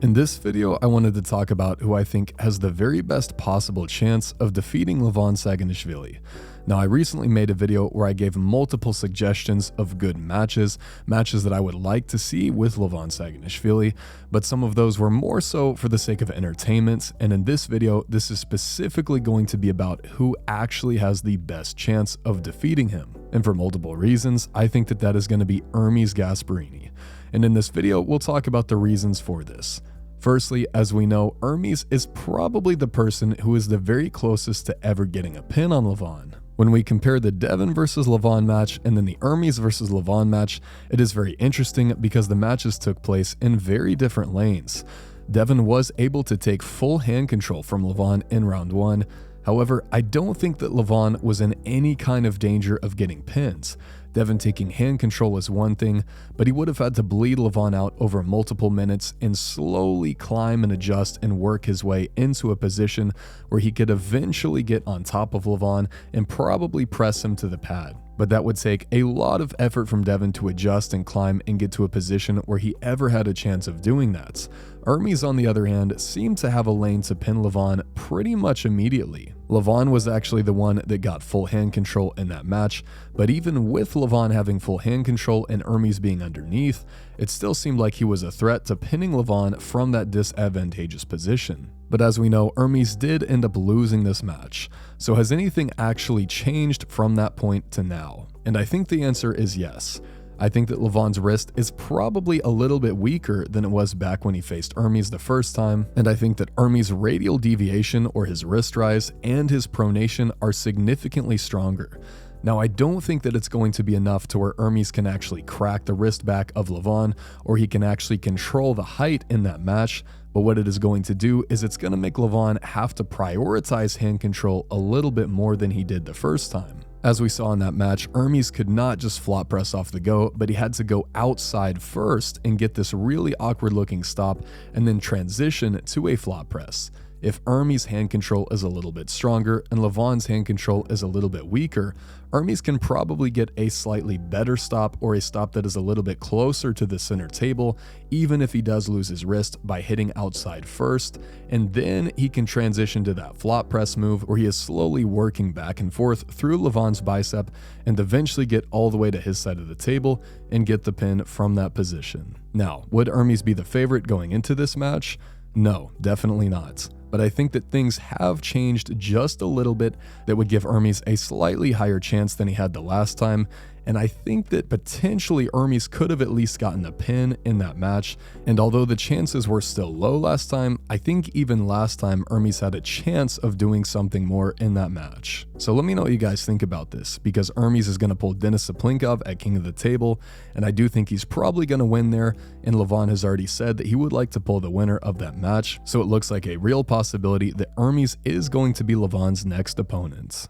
In this video, I wanted to talk about who I think has the very best possible chance of defeating Levan Saginishvili. Now, I recently made a video where I gave multiple suggestions of good matches that I would like to see with Levan Saginishvili, but some of those were more so for the sake of entertainment, and in this video, this is specifically going to be about who actually has the best chance of defeating him. And for multiple reasons, I think that is going to be Hermes Gasparini. And in this video, we'll talk about the reasons for this. Firstly, as we know, Hermes is probably the person who is the very closest to ever getting a pin on Levan. When we compare the Devin versus Levan match and then the Hermes versus Levan match, it is very interesting because the matches took place in very different lanes. Devin was able to take full hand control from Levan in round 1. However, I don't think that Levan was in any kind of danger of getting pins. Devin taking hand control is one thing, but he would have had to bleed Levan out over multiple minutes and slowly climb and adjust and work his way into a position where he could eventually get on top of Levan and probably press him to the pad. But that would take a lot of effort from Devin to adjust and climb and get to a position where he ever had a chance of doing that. Hermes, on the other hand, seemed to have a lane to pin Levan pretty much immediately. Levan was actually the one that got full hand control in that match, but even with Levan having full hand control and Hermes being underneath, it still seemed like he was a threat to pinning Levan from that disadvantageous position. But as we know, Hermes did end up losing this match. So has anything actually changed from that point to now? And I think the answer is yes. I think that Levan's wrist is probably a little bit weaker than it was back when he faced Hermes the first time, and I think that Hermes' radial deviation, or his wrist rise, and his pronation are significantly stronger. Now, I don't think that it's going to be enough to where Hermes can actually crack the wrist back of Levan, or he can actually control the height in that match, but what it is going to do is it's going to make Levan have to prioritize hand control a little bit more than he did the first time. As we saw in that match, Hermes could not just flop press off the go, but he had to go outside first and get this really awkward looking stop and then transition to a flop press. If Hermes' hand control is a little bit stronger and Levan's hand control is a little bit weaker, Hermes can probably get a slightly better stop or a stop that is a little bit closer to the center table, even if he does lose his wrist by hitting outside first, and then he can transition to that flop press move where he is slowly working back and forth through Levan's bicep and eventually get all the way to his side of the table and get the pin from that position. Now, would Hermes be the favorite going into this match? No, definitely not. But I think that things have changed just a little bit that would give Hermes a slightly higher chance than he had the last time, and I think that potentially Hermes could have at least gotten a pin in that match, and although the chances were still low last time, I think even last time Hermes had a chance of doing something more in that match. So let me know what you guys think about this, because Hermes is going to pull Denis Saplinkov at King of the Table, and I do think he's probably going to win there, and Levan has already said that he would like to pull the winner of that match, so it looks like a real possibility that Hermes is going to be Levan's next opponent.